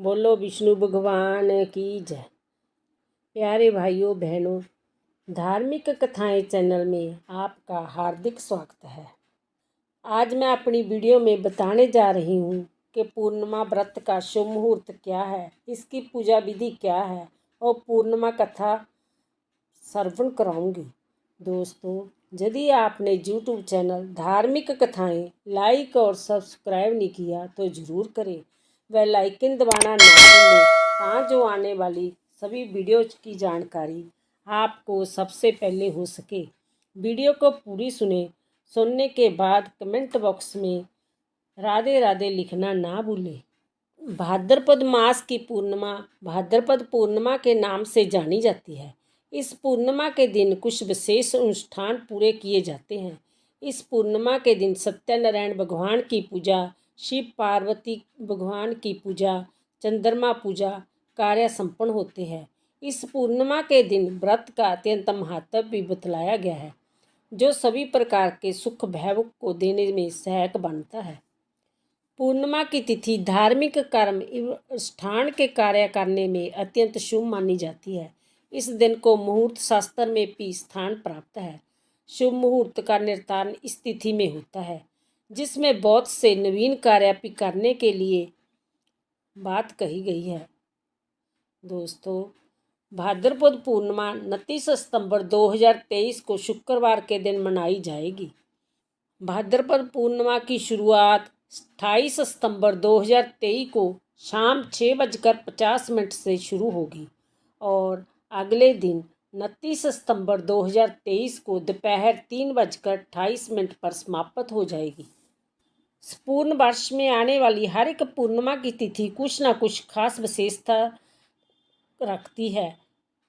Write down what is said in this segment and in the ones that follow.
बोलो विष्णु भगवान की जय। प्यारे भाइयों बहनों, धार्मिक कथाएं चैनल में आपका हार्दिक स्वागत है। आज मैं अपनी वीडियो में बताने जा रही हूँ कि पूर्णिमा व्रत का शुभ मुहूर्त क्या है, इसकी पूजा विधि क्या है और पूर्णिमा कथा श्रवण कराऊंगी। दोस्तों, यदि आपने YouTube चैनल धार्मिक कथाएं लाइक और सब्सक्राइब नहीं किया तो ज़रूर करें। बेल आइकन दबाना ना भूलें ताकि आने वाली सभी वीडियोज की जानकारी आपको सबसे पहले हो सके। वीडियो को पूरी सुनने के बाद कमेंट बॉक्स में राधे राधे लिखना ना भूलें। भाद्रपद मास की पूर्णिमा भाद्रपद पूर्णिमा के नाम से जानी जाती है। इस पूर्णिमा के दिन कुछ विशेष अनुष्ठान पूरे किए जाते हैं। इस पूर्णिमा के दिन सत्यनारायण भगवान की पूजा, शिव पार्वती भगवान की पूजा, चंद्रमा पूजा कार्य संपन्न होते हैं। इस पूर्णिमा के दिन व्रत का अत्यंत महत्व भी बतलाया गया है, जो सभी प्रकार के सुख भैभव को देने में सहायक बनता है। पूर्णिमा की तिथि धार्मिक कर्म एवं अनुष्ठान के कार्य करने में अत्यंत शुभ मानी जाती है। इस दिन को मुहूर्त शास्त्र में भी स्थान प्राप्त है। शुभ मुहूर्त का निर्धारण इस तिथि में होता है, जिसमें बहुत से नवीन कार्य भी करने के लिए बात कही गई है। दोस्तों, भाद्रपद पूर्णिमा 29 सितंबर 2023 को शुक्रवार के दिन मनाई जाएगी। भाद्रपद पूर्णिमा की शुरुआत 28 सितंबर 2023 को शाम 6:50 से शुरू होगी और अगले दिन 29 सितंबर 2023 को दोपहर 3:28 पर समाप्त हो जाएगी। पूर्ण वर्ष में आने वाली हर एक पूर्णिमा की तिथि कुछ न कुछ खास विशेषता रखती है।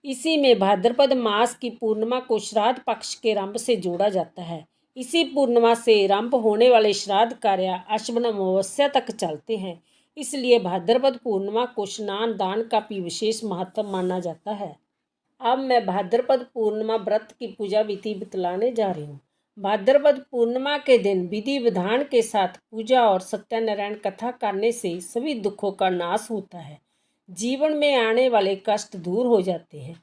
इसी में भाद्रपद मास की पूर्णिमा को श्राद्ध पक्ष के आरंभ से जोड़ा जाता है। इसी पूर्णिमा से आरंभ होने वाले श्राद्ध कार्य अश्विन अमावस्या तक चलते हैं। इसलिए भाद्रपद पूर्णिमा को स्नान दान का भी विशेष महत्व माना जाता है। अब मैं भाद्रपद पूर्णिमा व्रत की पूजा विधि बतलाने जा रही हूँ। भाद्रपद पूर्णिमा के दिन विधि विधान के साथ पूजा और सत्यनारायण कथा करने से सभी दुखों का नाश होता है। जीवन में आने वाले कष्ट दूर हो जाते हैं।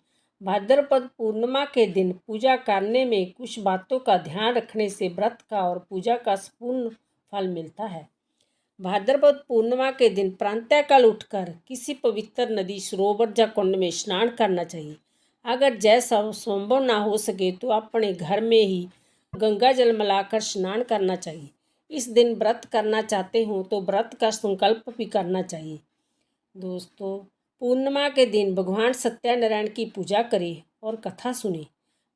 भाद्रपद पूर्णिमा के दिन पूजा करने में कुछ बातों का ध्यान रखने से व्रत का और पूजा का पूर्ण फल मिलता है। भाद्रपद पूर्णिमा के दिन प्रातःकाल उठकर किसी पवित्र नदी, सरोवर या कुंड में स्नान करना चाहिए। अगर जैसा संभव ना हो सके तो अपने घर में ही गंगा जल मिलाकर स्नान करना चाहिए। इस दिन व्रत करना चाहते हो तो व्रत का संकल्प भी करना चाहिए। दोस्तों, पूर्णिमा के दिन भगवान सत्यनारायण की पूजा करें और कथा सुने।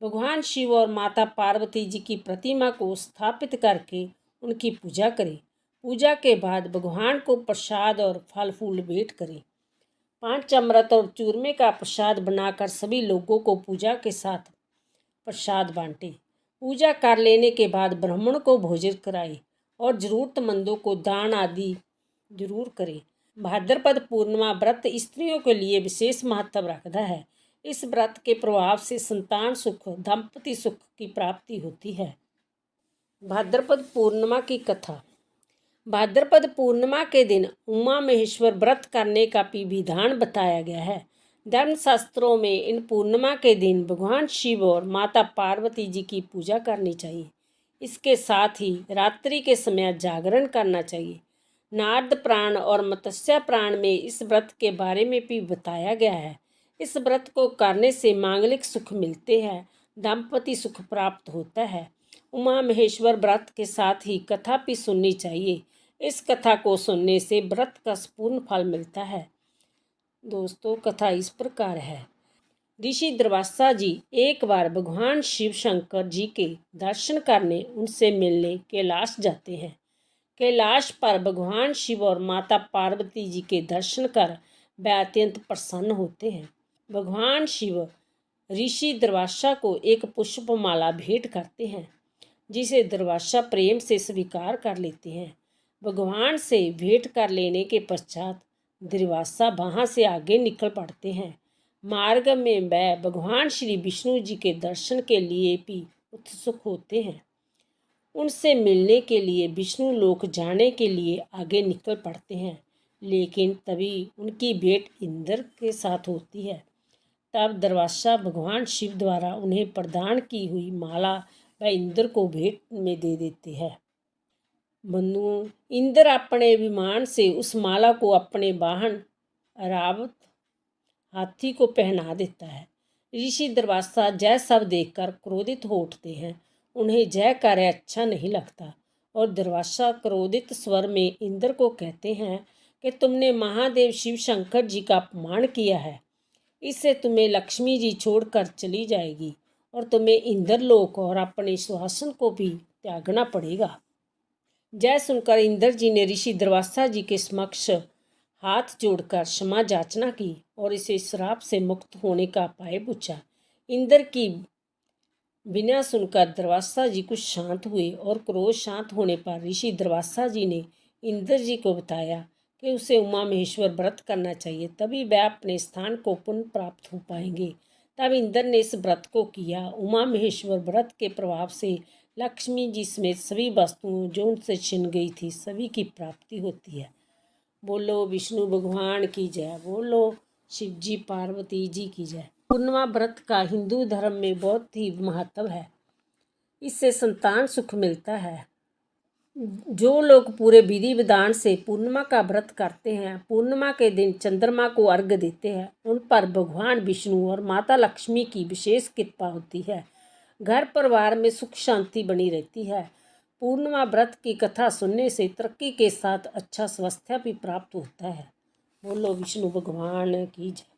भगवान शिव और माता पार्वती जी की प्रतिमा को स्थापित करके उनकी पूजा करें। पूजा के बाद भगवान को प्रसाद और फल फूल भेंट करें। 5 अमृत और चूरमे का प्रसाद बनाकर सभी लोगों को पूजा के साथ प्रसाद बांटें। पूजा कर लेने के बाद ब्राह्मण को भोजन कराएं और ज़रूरतमंदों को दान आदि जरूर करें। भाद्रपद पूर्णिमा व्रत स्त्रियों के लिए विशेष महत्व रखता है। इस व्रत के प्रभाव से संतान सुख, दाम्पत्य सुख की प्राप्ति होती है। भाद्रपद पूर्णिमा की कथा। भाद्रपद पूर्णिमा के दिन उमा महेश्वर व्रत करने का भी विधान बताया गया है। धर्मशास्त्रों में इन पूर्णिमा के दिन भगवान शिव और माता पार्वती जी की पूजा करनी चाहिए। इसके साथ ही रात्रि के समय जागरण करना चाहिए। नारद पुराण और मत्स्य पुराण में इस व्रत के बारे में भी बताया गया है। इस व्रत को करने से मांगलिक सुख मिलते हैं, दाम्पत्य सुख प्राप्त होता है। उमा महेश्वर व्रत के साथ ही कथा भी सुननी चाहिए। इस कथा को सुनने से व्रत का पूर्ण फल मिलता है। दोस्तों, कथा इस प्रकार है। ऋषि दुर्वासा जी एक बार भगवान शिव शंकर जी के दर्शन करने, उनसे मिलने कैलाश जाते हैं। कैलाश पर भगवान शिव और माता पार्वती जी के दर्शन कर वे अत्यंत प्रसन्न होते हैं। भगवान शिव ऋषि दुर्वासा को एक पुष्पमाला भेंट करते हैं, जिसे दुर्वासा प्रेम से स्वीकार कर लेते हैं। भगवान से भेंट कर लेने के पश्चात दुर्वासा वहाँ से आगे निकल पड़ते हैं। मार्ग में वह भगवान श्री विष्णु जी के दर्शन के लिए भी उत्सुक होते हैं। उनसे मिलने के लिए विष्णु लोक जाने के लिए आगे निकल पड़ते हैं, लेकिन तभी उनकी भेंट इंद्र के साथ होती है। तब दुर्वासा भगवान शिव द्वारा उन्हें प्रदान की हुई माला वह इंद्र को भेंट में दे देते हैं। बंधुओं, इंद्र अपने विमान से उस माला को अपने वाहन ऐरावत हाथी को पहना देता है। ऋषि दुर्वासा यह सब देखकर क्रोधित हो उठते हैं। उन्हें यह कार्य अच्छा नहीं लगता और दुर्वासा क्रोधित स्वर में इंद्र को कहते हैं कि तुमने महादेव शिव शंकर जी का अपमान किया है। इससे तुम्हें लक्ष्मी जी छोड़कर चली जाएगी और तुम्हें इंद्रलोक और अपने सिंहासन को भी त्यागना पड़ेगा। यह सुनकर इंद्र जी ने ऋषि दुर्वासा जी के समक्ष हाथ जोड़कर क्षमा याचना की और इसे श्राप से मुक्त होने का उपाय पूछा। इंद्र की बिना सुनकर दुर्वासा जी कुछ शांत हुए और क्रोध शांत होने पर ऋषि दुर्वासा जी ने इंद्र जी को बताया कि उसे उमा महेश्वर व्रत करना चाहिए, तभी वह अपने स्थान को पुनः प्राप्त हो पाएंगे। तब इंद्र ने इस व्रत को किया। उमा महेश्वर व्रत के प्रभाव से लक्ष्मी जी समेत सभी वस्तुओं जो उनसे छिन गई थी सभी की प्राप्ति होती है। बोलो विष्णु भगवान की जय, बोलो शिव जी पार्वती जी की जय। पूर्णिमा व्रत का हिंदू धर्म में बहुत ही महत्व है। इससे संतान सुख मिलता है। जो लोग पूरे विधि विधान से पूर्णिमा का व्रत करते हैं, पूर्णिमा के दिन चंद्रमा को अर्घ्य देते हैं, उन पर भगवान विष्णु और माता लक्ष्मी की विशेष कृपा होती है। घर परिवार में सुख शांति बनी रहती है। पूर्णिमा व्रत की कथा सुनने से तरक्की के साथ अच्छा स्वास्थ्य भी प्राप्त होता है। बोलो विष्णु भगवान की जय।